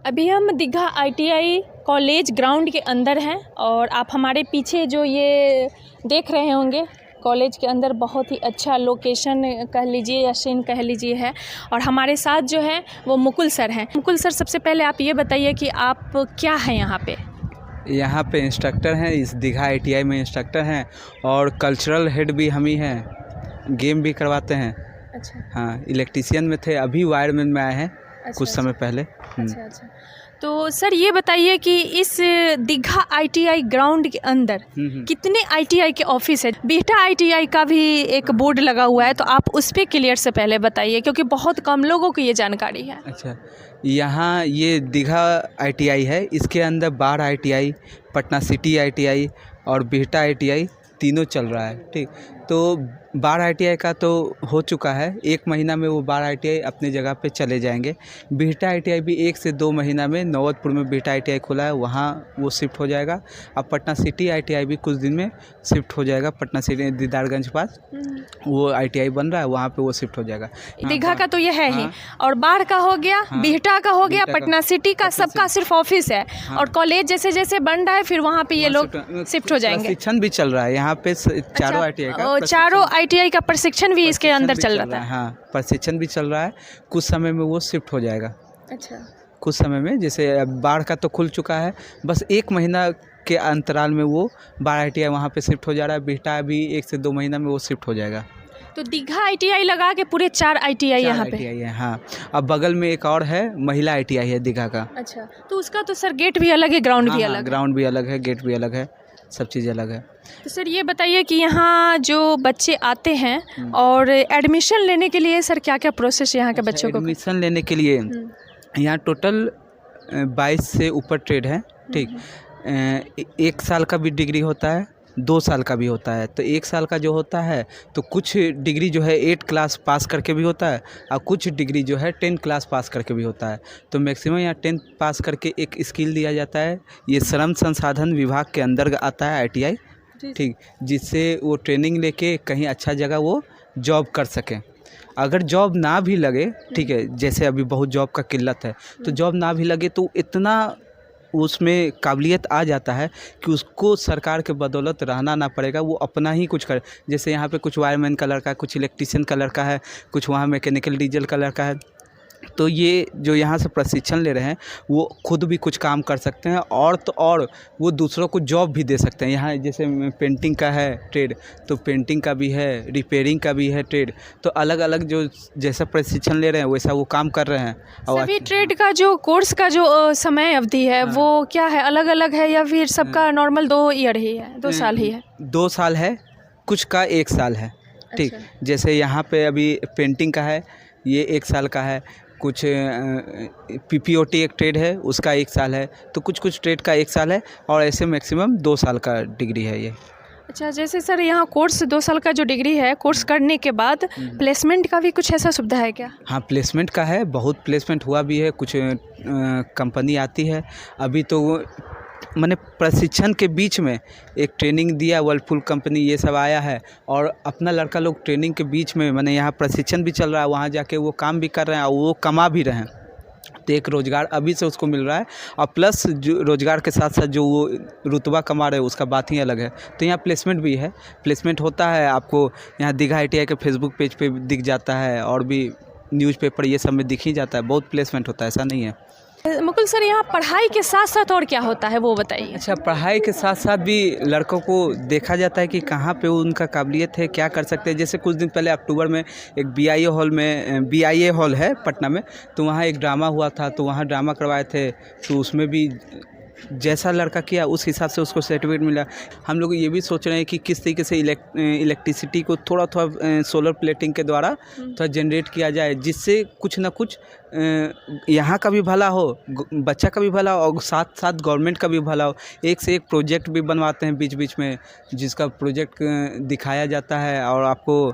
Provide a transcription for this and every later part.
अभी हम Digha ITI college ground के अंदर हैं और आप हमारे पीछे जो ये देख रहे होंगे कॉलेज के अंदर बहुत ही अच्छा लोकेशन कह लीजिए या सीन कह लीजिए है। और हमारे साथ जो है वो मुकुल सर हैं। मुकुल सर, सबसे पहले आप ये बताइए कि आप क्या हैं यहाँ पे? यहाँ पे इंस्ट्रक्टर हैं, इस दीघा आईटीआई में इंस्ट्रक्टर हैं और कल्चरल हेड भी हम ही हैं, गेम भी करवाते हैं। अच्छा। हाँ, इलेक्ट्रीशियन में थे, अभी वायरमैन में आए हैं। अच्छा, कुछ समय पहले। अच्छा अच्छा। तो सर ये बताइए कि इस दीघा आईटीआई ग्राउंड के अंदर कितने आईटीआई के ऑफिस है? बिहटा आईटीआई का भी एक बोर्ड लगा हुआ है, तो आप उस पर क्लियर से पहले बताइए क्योंकि बहुत कम लोगों को ये जानकारी है। अच्छा, यहाँ ये दीघा आईटीआई है, इसके अंदर बाढ़ आईटीआई, पटना सिटी आईटीआई और बिहटा आईटीआई तीनों चल रहा है। ठीक, तो बाढ़ आईटीआई का तो हो चुका है, 1 महीना में वो बाढ़ आईटीआई अपनी जगह पे चले जाएंगे। बिहटा आईटीआई भी 1 से 2 महीना में नौबतपुर में बिहटा आईटीआई खुला है, वहाँ वो शिफ्ट हो जाएगा। अब पटना सिटी आईटीआई भी कुछ दिन में शिफ्ट हो जाएगा, पटना सिटी दीदारगंज पास वो आईटीआई बन रहा है, वहाँ पे वो शिफ्ट हो जाएगा। दीघा का तो ये है ही, और बाढ़ का हो गया, बिहटा का हो गया, पटना सिटी का, सबका सिर्फ ऑफिस है। और कॉलेज जैसे जैसे बन रहा है फिर वहाँ पे ये लोग शिफ्ट हो जाएंगे। प्रशिक्षण भी चल रहा है यहाँ पे, चारों आईटीआई का चारों आईटीआई का प्रशिक्षण भी इसके अंदर चल रहा है। हाँ, प्रशिक्षण भी चल रहा है, कुछ समय में वो शिफ्ट हो जाएगा। अच्छा, कुछ समय में, जैसे बाढ़ का तो खुल चुका है, बस 1 महीना के अंतराल में वो बाढ़ आईटीआई वहाँ पे शिफ्ट हो जा रहा है। बिहटा भी 1 से 2 महीना में वो शिफ्ट हो जाएगा। तो दीघा आईटीआई लगा के पूरे 4 आईटीआई यहाँ पे है। हाँ, अब बगल में एक और है, महिला आईटीआई है दीघा का। अच्छा, तो उसका तो सर गेट भी अलग है, ग्राउंड भी अलग है। ग्राउंड भी अलग है, गेट भी अलग है, सब चीज़ अलग है। तो सर ये बताइए कि यहाँ जो बच्चे आते हैं और एडमिशन लेने के लिए सर क्या क्या प्रोसेस यहाँ के बच्चों को? एडमिशन लेने के लिए यहाँ टोटल 22 से ऊपर ट्रेड है। ठीक, 1 साल का भी डिग्री होता है, 2 साल का भी होता है। तो 1 साल का जो होता है तो कुछ डिग्री जो है 8 क्लास पास करके भी होता है और कुछ डिग्री जो है 10 क्लास पास करके भी होता है। तो मैक्सिमम यहाँ 10 पास करके एक स्किल दिया जाता है, ये श्रम संसाधन विभाग के अंदर आता है आईटीआई। ठीक, जिससे वो ट्रेनिंग लेके कहीं अच्छा जगह वो जॉब कर सकें। अगर जॉब ना भी लगे, ठीक है, जैसे अभी बहुत जॉब का किल्लत है, तो जॉब ना भी लगे तो इतना उसमें काबिलियत आ जाता है कि उसको सरकार के बदौलत रहना ना पड़ेगा, वो अपना ही कुछ करे। जैसे यहाँ पे कुछ वायरमैन का लड़का है, कुछ इलेक्ट्रीशियन का लड़का है, कुछ वहाँ मैकेनिकल डीजल का लड़का है। तो ये जो यहाँ से प्रशिक्षण ले रहे हैं वो खुद भी कुछ काम कर सकते हैं और तो और वो दूसरों को जॉब भी दे सकते हैं। यहाँ जैसे पेंटिंग का है ट्रेड, तो पेंटिंग का भी है, रिपेयरिंग का भी है ट्रेड। तो अलग अलग जो जैसा प्रशिक्षण ले रहे हैं वैसा वो काम कर रहे हैं। सभी ट्रेड का जो कोर्स का जो समय अवधि है वो क्या है, अलग अलग है या फिर सबका नॉर्मल 2 ईयर ही है, 2 साल ही है? 2 साल है, कुछ का 1 साल है। ठीक, जैसे यहाँ पे अभी पेंटिंग का है, ये 1 साल का है। कुछ पीपीओटी एक ट्रेड है, उसका 1 साल है। तो कुछ ट्रेड का 1 साल है और ऐसे मैक्सिमम 2 साल का डिग्री है ये। अच्छा, जैसे सर यहाँ कोर्स 2 साल का जो डिग्री है, कोर्स करने के बाद प्लेसमेंट का भी कुछ ऐसा सुविधा है क्या? हाँ, प्लेसमेंट का है, बहुत प्लेसमेंट हुआ भी है, कुछ कंपनी आती है। अभी तो मैंने प्रशिक्षण के बीच में एक ट्रेनिंग दिया, वर्लपुल कंपनी ये सब आया है और अपना लड़का लोग ट्रेनिंग के बीच में, मैंने यहाँ प्रशिक्षण भी चल रहा है, वहाँ जाके वो काम भी कर रहे हैं और वो कमा भी रहे हैं। तो एक रोज़गार अभी से उसको मिल रहा है और प्लस जो रोज़गार के साथ साथ जो वो रुतबा कमा रहे हैं उसका बात ही अलग है। तो यहाँ प्लेसमेंट भी है, प्लेसमेंट होता है आपको यहाँ दीघा आईटीआई के फेसबुक पेज पे दिख जाता है और भी न्यूज़पेपर ये सब में दिख ही जाता है। बहुत प्लेसमेंट होता है, ऐसा नहीं है। मुकुल सर, यहाँ पढ़ाई के साथ साथ और क्या होता है वो बताइए? अच्छा, पढ़ाई के साथ साथ भी लड़कों को देखा जाता है कि कहाँ पे उनका काबिलियत है, क्या कर सकते हैं। जैसे कुछ दिन पहले अक्टूबर में एक बीआईए हॉल है पटना में, तो वहाँ एक ड्रामा हुआ था, तो वहाँ ड्रामा करवाए थे। तो उसमें भी जैसा लड़का किया उस हिसाब से उसको सर्टिफिकेट मिला। हम लोग ये भी सोच रहे हैं कि किस तरीके से इलेक्ट्रिसिटी को थोड़ा सोलर प्लेटिंग के द्वारा थोड़ा जनरेट किया जाए, जिससे कुछ ना कुछ यहाँ का भी भला हो, बच्चा का भी भला हो और साथ साथ गवर्नमेंट का भी भला हो। एक से एक प्रोजेक्ट भी बनवाते हैं बीच बीच में, जिसका प्रोजेक्ट दिखाया जाता है और आपको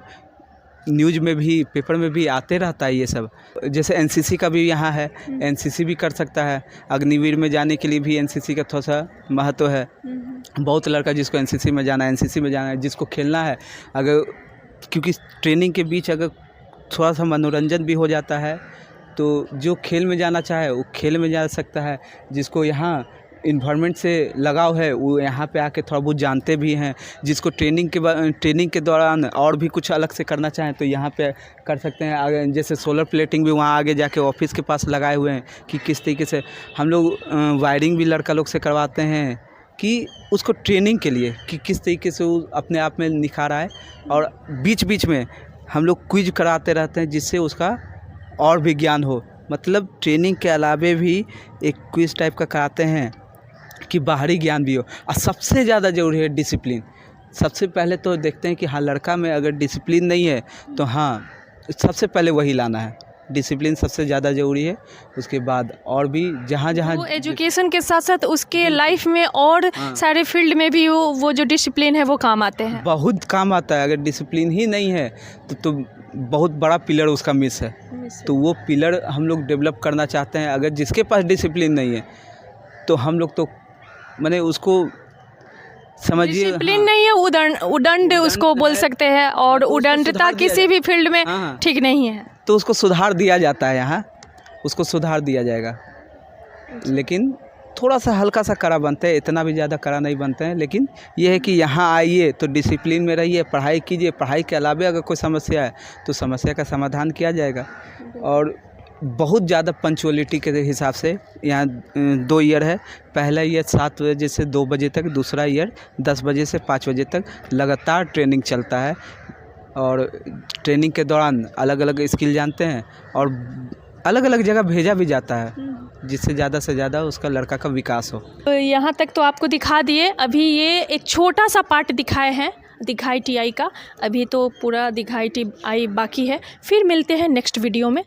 न्यूज़ में भी, पेपर में भी आते रहता है ये सब। जैसे एनसीसी का भी यहाँ है, एनसीसी भी कर सकता है। अग्निवीर में जाने के लिए भी एनसीसी का थोड़ा सा महत्व है। बहुत लड़का जिसको एनसीसी में जाना है, जिसको खेलना है, अगर क्योंकि ट्रेनिंग के बीच अगर थोड़ा सा मनोरंजन भी हो जाता है तो जो खेल में जाना चाहे वो खेल में जा सकता है, जिसको यहाँ इन्वायरमेंट से लगाव है वो यहाँ पे आके थोड़ा बहुत जानते भी हैं, जिसको ट्रेनिंग के दौरान और भी कुछ अलग से करना चाहें तो यहाँ पे कर सकते हैं। आगे जैसे सोलर प्लेटिंग भी वहाँ आगे जाके ऑफिस के पास लगाए हुए हैं कि किस तरीके से हम लोग वायरिंग भी लड़का लोग से करवाते हैं कि उसको ट्रेनिंग के लिए कि किस तरीके से वो अपने आप में निखार आए। और बीच बीच में हम लोग क्विज कराते रहते हैं जिससे उसका और भी ज्ञान हो। मतलब ट्रेनिंग के अलावे भी एक क्विज टाइप का कराते हैं कि बाहरी ज्ञान भी हो। और सबसे ज़्यादा ज़रूरी है डिसिप्लिन। सबसे पहले तो देखते हैं कि हाँ लड़का में अगर डिसिप्लिन नहीं है तो हाँ सबसे पहले वही लाना है। डिसिप्लिन सबसे ज़्यादा ज़रूरी है, उसके बाद और भी जहाँ वो एजुकेशन के साथ साथ उसके लाइफ में और सारे फील्ड में भी वो जो डिसिप्लिन है वो काम आते हैं, बहुत काम आता है। अगर डिसिप्लिन ही नहीं है तो बहुत बड़ा पिलर उसका मिस है। तो वो पिलर हम लोग डेवलप करना चाहते हैं। अगर जिसके पास डिसिप्लिन नहीं है तो हम लोग तो माने उसको समझिए डिसिप्लिन नहीं है, उदंड उसको बोल सकते हैं। और उदंडता किसी भी फील्ड में ठीक नहीं है तो उसको सुधार दिया जाता है। यहाँ उसको सुधार दिया जाएगा, लेकिन थोड़ा सा हल्का सा कड़ा बनते हैं, इतना भी ज़्यादा कड़ा नहीं बनते हैं। लेकिन ये है कि यहाँ आइए तो डिसिप्लिन में रहिए, पढ़ाई कीजिए। पढ़ाई के अलावे अगर कोई समस्या है तो समस्या का समाधान किया जाएगा। और बहुत ज़्यादा पंचुअलिटी के हिसाब से यहाँ 2 ईयर है। पहला ईयर 7 बजे से 2 बजे तक, दूसरा ईयर 10 बजे से 5 बजे तक लगातार ट्रेनिंग चलता है। और ट्रेनिंग के दौरान अलग अलग स्किल जानते हैं और अलग अलग जगह भेजा भी जाता है जिससे ज़्यादा से ज़्यादा उसका लड़का का विकास हो। तो यहाँ तक तो आपको दिखा दिए। अभी ये एक छोटा सा पार्ट दिखाए हैं दिखाई टीआई का, अभी तो पूरा दिखाई टीआई बाकी है। फिर मिलते हैं नेक्स्ट वीडियो में।